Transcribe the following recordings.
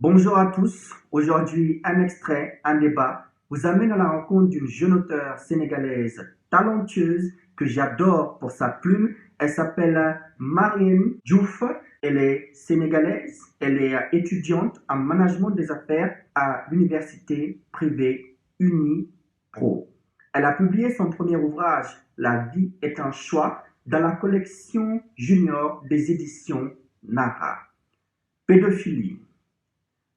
Bonjour à tous. Aujourd'hui, un extrait, un débat vous amène à la rencontre d'une jeune auteure sénégalaise talentueuse que j'adore pour sa plume. Elle s'appelle Marième Diouf. Elle est sénégalaise. Elle est étudiante en management des affaires à l'université privée Unipro. Elle a publié son premier ouvrage, La vie est un choix, dans la collection junior des éditions Nara. Pédophilie,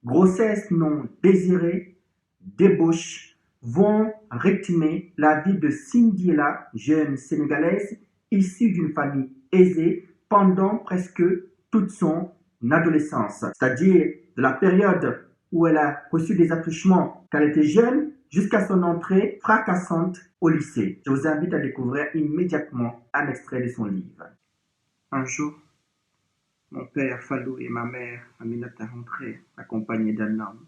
grossesse non désirée, débauche vont rythmer la vie de Cindyella, jeune sénégalaise issue d'une famille aisée pendant presque toute son adolescence, c'est-à-dire de la période où elle a reçu des attouchements quand elle était jeune jusqu'à son entrée fracassante au lycée. Je vous invite à découvrir immédiatement un extrait de son livre. Un jour, mon père Fallou et ma mère Aminata rentraient, accompagnés d'un homme.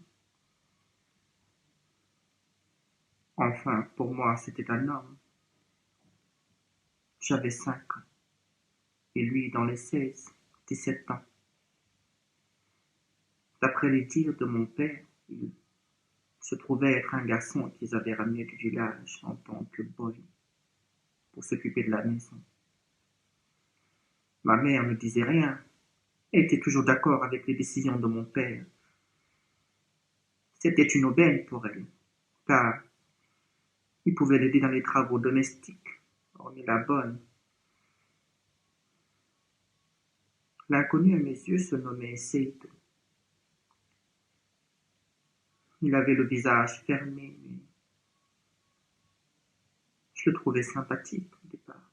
Enfin, pour moi, c'était un homme. J'avais 5 ans, et lui dans les 17 ans. D'après les dires de mon père, il se trouvait être un garçon qu'ils avaient ramené du village en tant que boy pour s'occuper de la maison. Ma mère ne disait rien, et était toujours d'accord avec les décisions de mon père. C'était une aubaine pour elle, car il pouvait l'aider dans les travaux domestiques, hormis la bonne. L'inconnu à mes yeux se nommait Seydou. Il avait le visage fermé, mais je le trouvais sympathique au départ.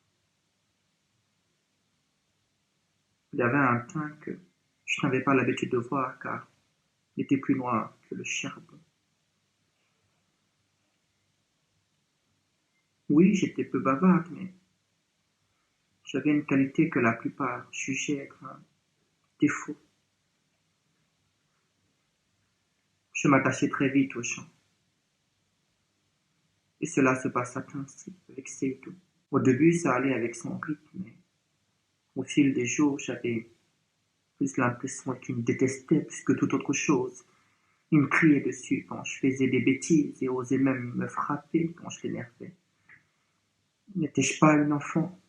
Il avait un teint que je n'avais pas l'habitude de voir car il était plus noir que le charbon. Oui, j'étais peu bavarde, mais j'avais une qualité que la plupart jugeaient être un défaut. Je m'attachais très vite aux gens. Et cela se passa ainsi avec Seydou. Au début, ça allait avec son rythme, mais au fil des jours, j'avais plus l'impression qu'il me détestait plus que toute autre chose. Il me criait dessus quand je faisais des bêtises et osait même me frapper quand je l'énervais. N'étais-je pas une enfant?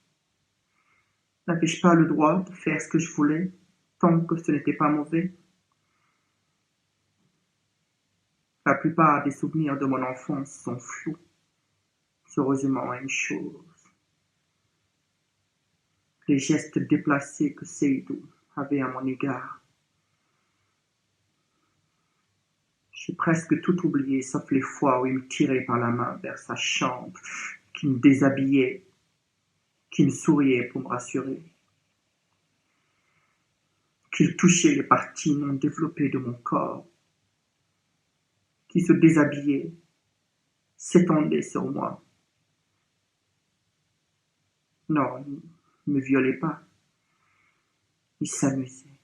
N'avais-je pas le droit de faire ce que je voulais, tant que ce n'était pas mauvais? La plupart des souvenirs de mon enfance sont flous. Heureusement à une chose, les gestes déplacés que Seydou avait à mon égard. J'ai presque tout oublié, sauf les fois où il me tirait par la main vers sa chambre, qu'il me déshabillait, qu'il me souriait pour me rassurer, qu'il touchait les parties non développées de mon corps, qui se déshabillait, s'étendait sur moi. Non, il ne me violait pas. Il s'amusait.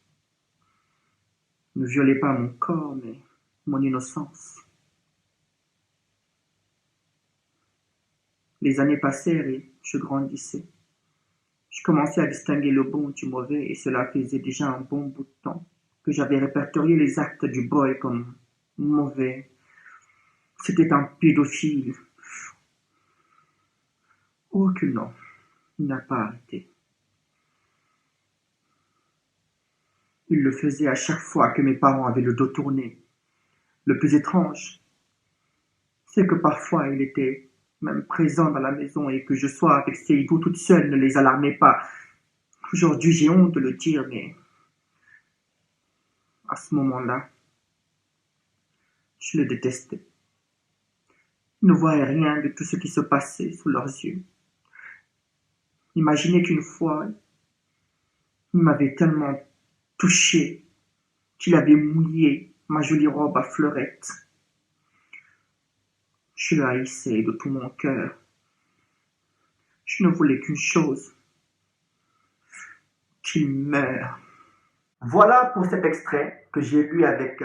Il ne violait pas mon corps, mais mon innocence. Les années passèrent et je grandissais. Je commençais à distinguer le bon du mauvais et cela faisait déjà un bon bout de temps que j'avais répertorié les actes du boy comme mauvais. C'était un pédophile. Oh que non, il n'a pas arrêté. Il le faisait à chaque fois que mes parents avaient le dos tourné. Le plus étrange, c'est que parfois il était même présent dans la maison et que je sois avec Seydou toute seule ne les alarmait pas. Aujourd'hui, j'ai honte de le dire, mais à ce moment-là, je le détestais. Ils ne voyaient rien de tout ce qui se passait sous leurs yeux. Imaginez qu'une fois, il m'avait tellement touché qu'il avait mouillé ma jolie robe à fleurettes. Je le haïssais de tout mon cœur. Je ne voulais qu'une chose, qu'il meure. Voilà pour cet extrait que j'ai lu avec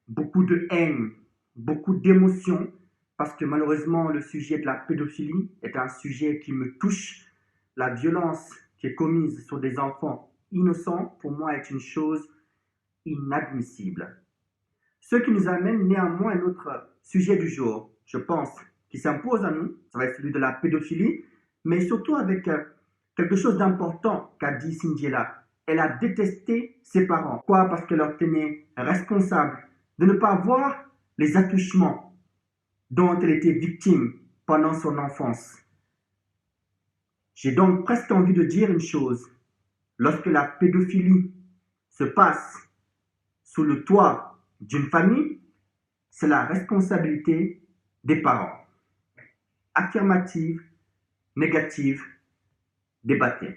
beaucoup de haine, beaucoup d'émotion, parce que malheureusement le sujet de la pédophilie est un sujet qui me touche. La violence qui est commise sur des enfants innocents, pour moi, est une chose inadmissible. Ce qui nous amène néanmoins à notre sujet du jour, je pense, qui s'impose à nous, ça va être celui de la pédophilie, mais surtout avec quelque chose d'important qu'a dit Cindy-là. Elle a détesté ses parents. Pourquoi? Parce qu'elle leur tenait responsable de ne pas voir les attouchements dont elle était victime pendant son enfance. J'ai donc presque envie de dire une chose. Lorsque la pédophilie se passe sous le toit d'une famille, c'est la responsabilité des parents. Affirmative, négative, débattez.